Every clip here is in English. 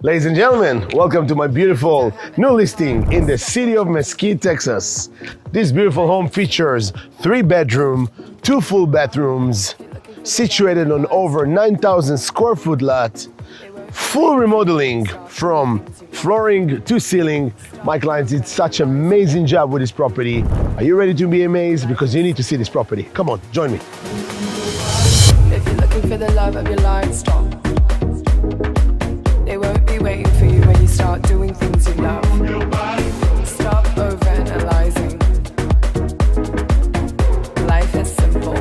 Ladies and gentlemen, welcome to my beautiful new listing in the city of Mesquite, Texas. This beautiful home features 3-bedroom, 2 full bathrooms, situated on over 9,000 square foot lot, full remodeling from flooring to ceiling. My clients did such an amazing job with this property. Are you ready to be amazed? Because you need to see this property. Come on, join me. If you're looking for the love of your life, stop. They won't be waiting for you when you start doing things you love. Stop overanalyzing. Life is simple.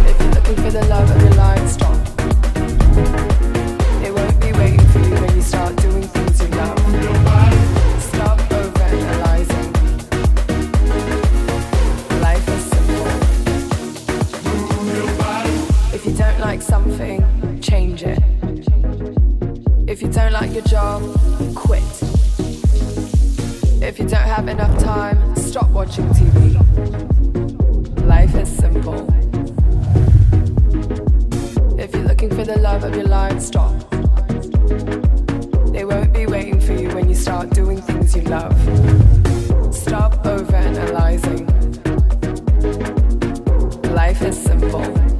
If you're looking for the love of your life, stop. They won't be waiting for you when you start doing things you love. Stop overanalyzing. Life is simple. If you don't like something, change it. If you don't like your job, quit. If you don't have enough time, stop watching TV. Life is simple. If you're looking for the love of your life, stop. They won't be waiting for you when you start doing things you love. Stop overanalyzing. Life is simple.